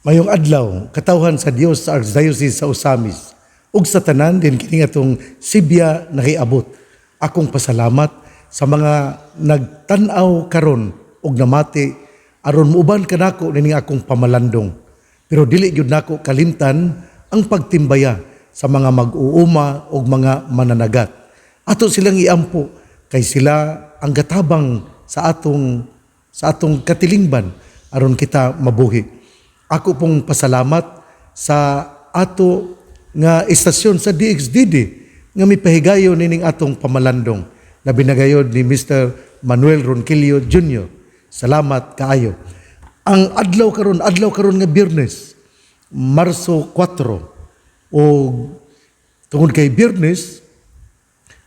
Mayong adlaw, katawhan sa Dios sa Archdiocese sa Osamis, ug sa tanan din kini atong Sibya nakiabot. Akong pasalamat sa mga nagtan-aw karon ug namati aron muuban kanako nining akong pamalandong. Pero dili gyud nako kalimtan ang pagtimbaya sa mga mag-uuma ug mga mananagat. Ato silang iampo kay sila ang gatabang sa atong katilingban aron kita mabuhi. Ako pong pasalamat sa ato nga istasyon sa DXDD nga mipahigayon nining atong pamalandong na binagayod ni Mr. Manuel Ronquillo Jr. Salamat kaayo. Ang adlaw karon nga Biyernes, Marso 4 o tungod kay Biyernes,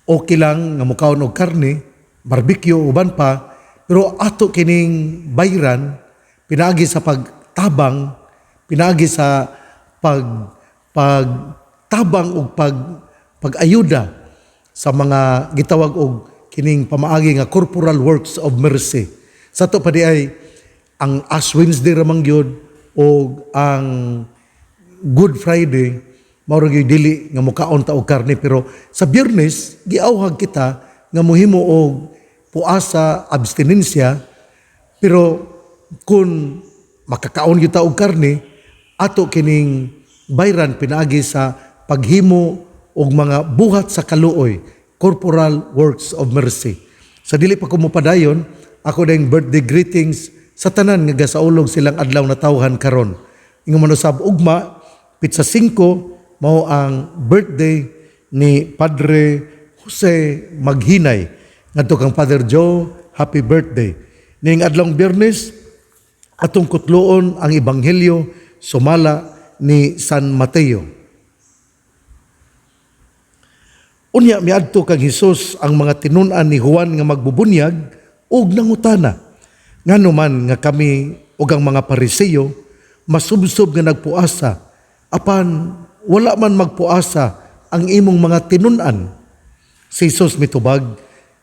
okay lang nga mukaon og karne, barbecue uban pa, pero ato kining bayran pinaagi sa pagtabang, pinaagi sa pagtabang ug pag-ayuda sa mga gitawag og kining pamaagi nga corporal works of mercy. Sa to pa di ay ang Ash Wednesday ramang gyud o ang Good Friday mao ra gyud dili nga mukaon ta og karne, pero sa Biyernes giawhag kita nga mohimo og puasa, abstinensya, pero kung makakaon gyud ta og karne, ato kining bayran pinaagi sa paghimo og mga buhat sa kaluoy, corporal works of mercy. Sa dili pa ko mopadayon, ako dayong birthday greetings sa tanan nga gasaulog silang adlaw na tawhan karon. Ingon man usab ugma, Pitsa 5 mao ang birthday ni Padre Jose Maghinay. Ngadto kang Father Joe, happy birthday. Ning adlawng Biyernes, atong kutloon ang Ebanghelyo sumala ni San Mateo. Unya miadto kang Hesus ang mga tinun-an ni Juan nga magbubunyag ug nangutana. Ngano man nga kami ug ang mga Pariseo masubsob nga nagpuasa, apan wala man magpuasa ang imong mga tinun-an. Si Hesus mitubag,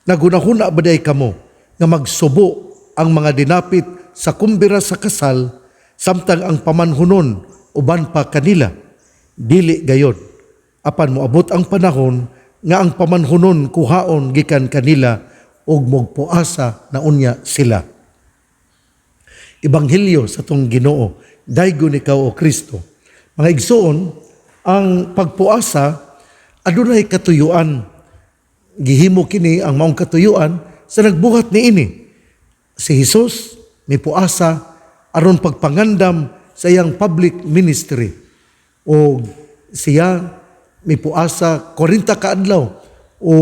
nagunahuna ba day kamo nga magsubo ang mga dinapit sa kumbira sa kasal samtang ang pamanhunon uban pa kanila? Dili gayod. Apan moabot ang panahon nga ang pamanhunon kuhaon gikan kanila ug mogpuasa na unya sila. Ebanghelyo sa tong Ginoo, daygon ikaw o Kristo. Mga igsoon, ang pagpuasa adunay katuyuan. Gihimo kini ang maong katuyuan sa nagbuhat niini. Si Hesus mipuasa aron pagpangandam sa iyang public ministry. O siya mipuasa 40 ka adlaw o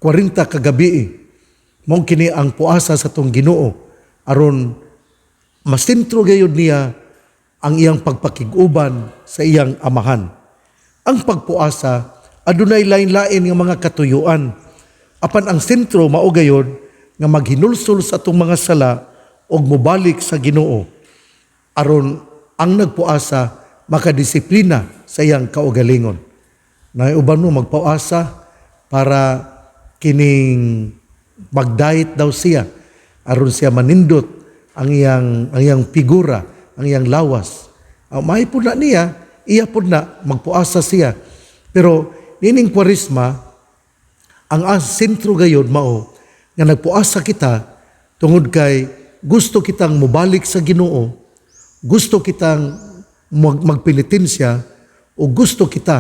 40 ka gabi. Mao kini ang puasa sa tong Ginoo aron masintro gayud niya ang iyang pagpakig-uban sa iyang amahan. Ang pagpuasa adunay lain-lain nga mga katuyuan. Apan ang sentro mao gayud nga maghinulsol sa atong mga sala ug mobalik sa Ginoo aron ang nagpuasa makadisiplina sa iyang kaugalingon. Uban mo magpuasa para kining mag-diet daw siya aron siya manindot ang iyang figura, ang iyang lawas. May po na niya, iya po na magpuasa siya. Pero nining Kwaresma, ang sentro gayod mao nga nagpuasa kita tungod kay gusto kitang mobalik sa Ginoo, gusto kitang magpenitensya o gusto kita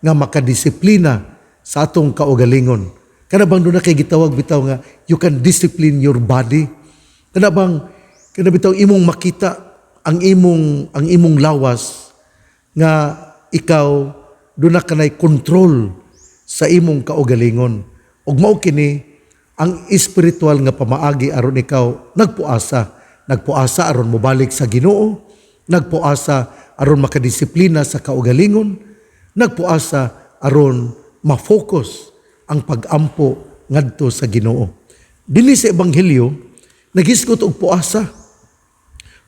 nga makadisiplina sa atong kaugalingon. Kana bang doon na kay gitawag bitaw nga you can discipline your body? Kana bitaw imong makita ang imong lawas nga ikaw doon na kanay control sa imong kaugalingon. Ug mao kini ang espiritual nga pamaagi aron ikaw nagpuasa aron mobalik sa Ginoo, nagpuasa aron makadisiplina sa kaugalingon, nagpuasa aron ma-focus ang pag-ampo ngadto sa Ginoo. Dinhi sa Ebanghelyo naghisgot og puasa.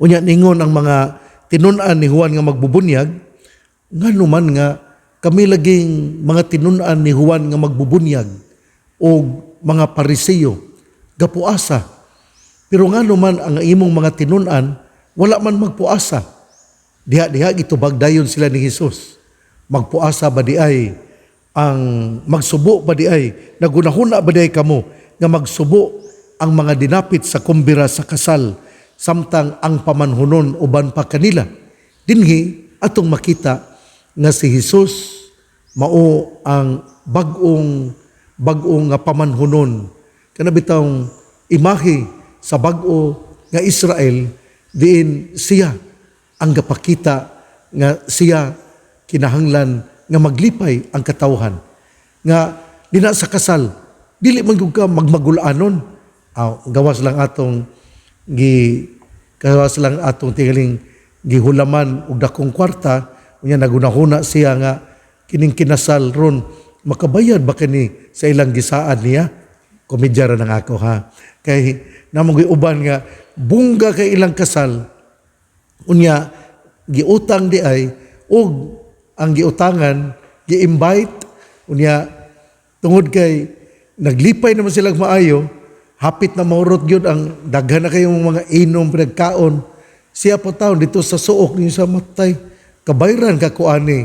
Unya ningon ang mga tinun-an ni Juan nga magbubunyag, ngano man nga kami laging mga tinun-an ni Juan nga magbubunyag o mga Pariseo gapuasa. Pero ngano man ang imong mga tinun-an wala man magpuasa. Diha gitubagdayon sila ni Hesus. Magpuasa ba di ay ang magsubo ba di ay nagunahuna ba di ay kamo nga magsubo ang mga dinapit sa kumbira sa kasal samtang ang pamanhunon uban pa kanila. Dinhi atong makita nga si Hesus mao ang bag-ong nga pamanhunon kana bitawng imahe sa bag-o nga Israel diin siya ang gapakita nga siya kinahanglan nga maglipay ang katawhan nga dina sa kasal dili man gyud ka magmagulanon gawas lang atong tingaling gihulaman og dakong kwarta unya nagunahuna siya nga kining kinasal ron makabayad ba kini sa ilang gisaan niya komedya ra nang ako ha kay namong uban nga bungga kay ilang kasal unya giutang di ay og ang giutangan gi-invite unya tungod kay naglipay naman silang maayo hapit na maurot gyud ang daghan na kayong mga inom pinagkaon siya po taon dito sa suok niyo sa matay kabayran ka kuani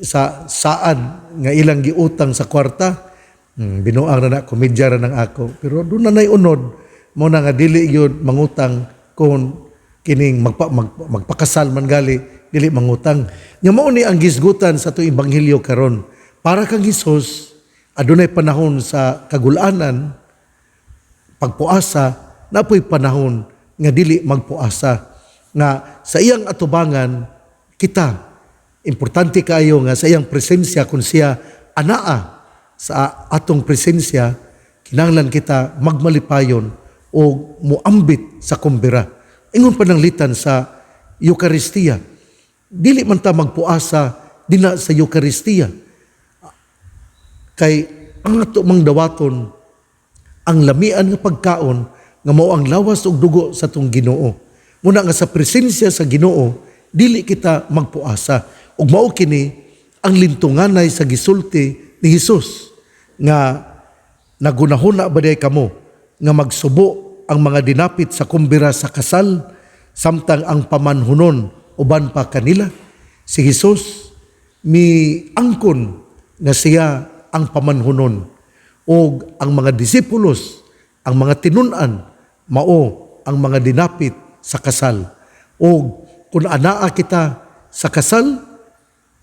sa saad nga ilang giutang sa kwarta binuang na komedya ra nang ako pero doon na nay unod mo na nga dili gyud mangutang kon kining magpakasal man gali dili mangutang nya mao ni ang gisgutan sa tuong ebanghelyo karon para kang Hesus adunay panahon sa kagul-anan pagpuasa napoy panahon nga dili magpuasa nga sa iyang atubangan kita importante kaayo nga sa iyang presensya kung siya anaa sa atong presensya kinahanglan kita magmalipayon o muambit sa kumbira ingon pananglitan sa Eucharistia dili man ta magpuasa dina sa Eucharistia kay ang ato mang dawaton ang lamian nga pagkaon nga mao ang lawas ug dugo sa tong Ginoo muna nga sa presensya sa Ginoo dili kita magpuasa ug mao kini ang lintunganay sa gisulti ni Hesus nga nagunahuna ba day kamo nga magsubo ang mga dinapit sa kumbira sa kasal samtang ang pamanhunon uban pa kanila si Hesus miangkon nga siya ang pamanhunon o ang mga disipulos ang mga tinun-an mao ang mga dinapit sa kasal o kung anaa kita sa kasal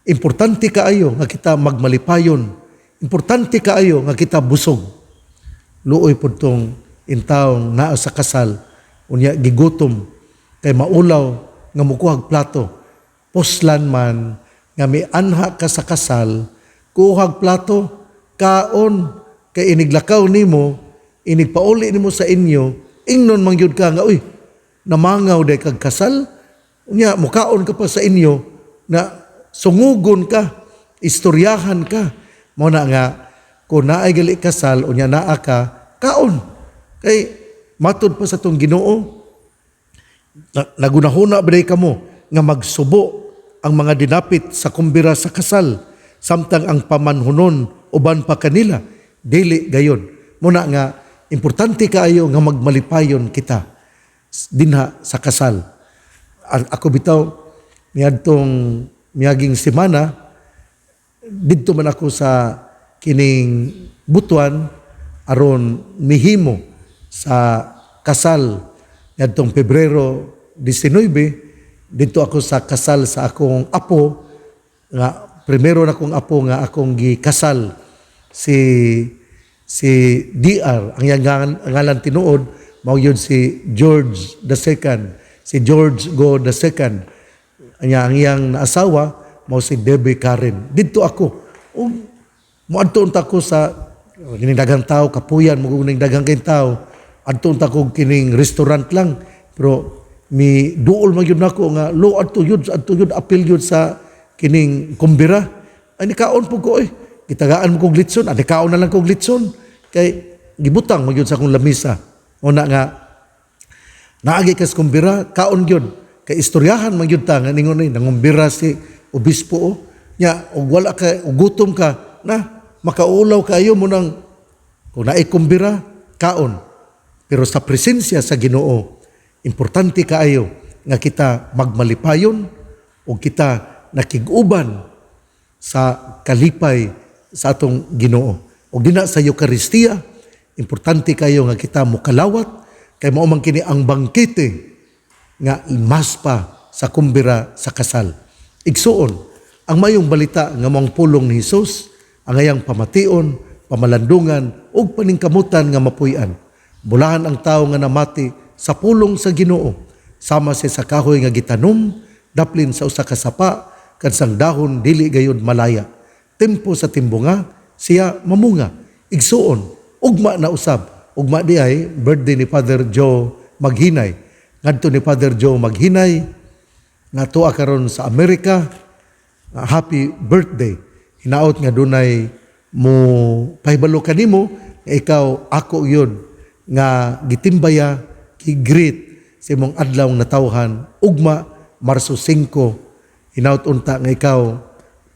importante kaayo nga kita magmalipayon importante kaayo nga kita busog luoy pud tong intawong naa sa kasal unya gigutom kay maulaw nga mukuhag plato poslan man nga mianha ka sa kasal kuhag plato kaon kay iniglakaw nimo inigpauli nimo sa inyo ingnon mangyud ka nga uy namangaw day kag kasal unya mukaon ka pa sa inyo na sungugon ka istoryahan ka mo na nga kung naay gali kasal unya naa ka kaon kay matud pa sa tong Ginoo nagunahuna ba day kamo nga magsubo ang mga dinapit sa kumbira sa kasal samtang ang pamanhunon uban pa kanila dili gayon muna nga importante kaayo nga magmalipayon kita dinha sa kasal ako bitaw miadtong miaging semana didto man ako sa kining Butuan aron mihimo sa kasal ngadtong Pebrero 19 dito ako sa kasal sa akong apo nga primero na kong apo nga akong gikasal si DR ang ngalan tinuod mao yun si George II si George Go II ang iyang asawa mao si Debbie Karen dito ako moadto unta ko sa kining daghang tao kapuyan mo kining daghang kay tao adto unta ko kining restaurant lang pero mi duol man gyud nako nga lo adto yun apil yun sa kining kumbira ani kaon po ko gitagaan mo kog litson ani kaon na lang kog litson kay gibutang mo gyud sa akong lamisa una nga naagi kas kumbira kaon gyud kay istoryahan man gyud ta nga ningon nangumbira si obispo nya og wala ka og gutom ka na makaulaw kayo mo nang kung naay kumbira kaon pero sa presensya sa Ginoo importante kaayo nga kita magmalipayon o kita nakig-uban sa kalipay sa atong Ginoo. O dina sa Eucharistia, importante kayo nga kita mukalawat, kay mao man kini ang bangkete nga mas pa sa kumbira sa kasal. Igsuon, ang mayong balita nga mong pulong ni Hesus, ang ayang pamation, pamalandungan, o paningkamutan nga mapuy-an. Bulahan ang tao nga namati sa pulong sa Ginoo, sama siya sa kahoy nga gitanom, daplin sa usa ka sapa, kansang dahon dili gayud malaya. Tempo sa timbunga, siya mamunga. Igsuon, ugma na usab. Ugma di ay birthday ni Father Joe Maghinay. Ngadto ni Father Joe Maghinay, nga tuwa karon sa Amerika, happy birthday. Hinaot nga dunay mo pahibalo kanimo nga ikaw ako yun nga gitimbaya ki-greet sa imong adlaw nga tawhan ugma Marso 5. Hinaut unta nga ikaw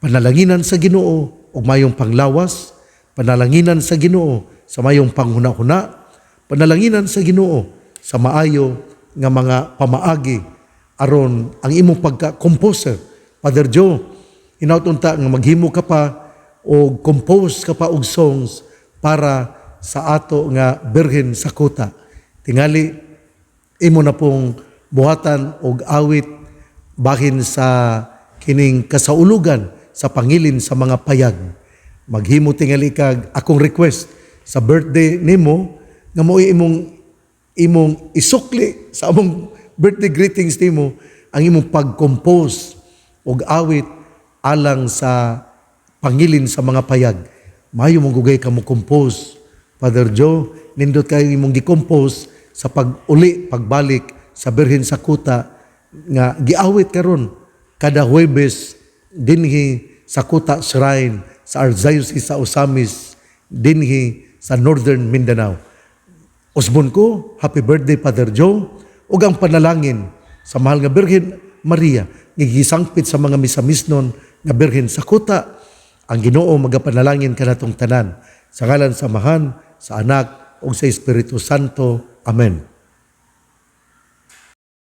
panalanginan sa Ginoo ug mayong panglawas, panalanginan sa Ginoo sa mayong panghuna-huna, panalanginan sa Ginoo sa maayo nga mga pamaagi aron ang imong pagka-composer. Father Joe, hinaut unta nga maghimo ka pa o compose ka pa og songs para sa ato nga Birhen sa Kuta. Tingali imo na pong buhatan og awit bahin sa kining kasaulugan sa pangilin sa mga payag. Maghimo tingali kag akong request sa birthday nimo nga mo imong isukli sa among birthday greetings nimo ang imong pag-compose og awit alang sa pangilin sa mga payag. Mayo mong gugay ka mo compose. Father Joe, nindot kayo imong gi-compose sa pag-uli, pagbalik sa Birhen sa Kuta nga giawit karon kada Huwebes dinhi sa Kuta Shrine sa Archdiocese sa Osamis dinhi sa Northern Mindanao. Usbon ko, happy birthday Father Joe, ug ang panalangin sa mahal nga Birhen Maria gigisangpit sa mga misamisnon nga Birhen sa Kuta, ang Ginoo magapanalangin kanatong tanan sa ngalan sa Amahan, sa Anak ug sa Espiritu Santo. Amen.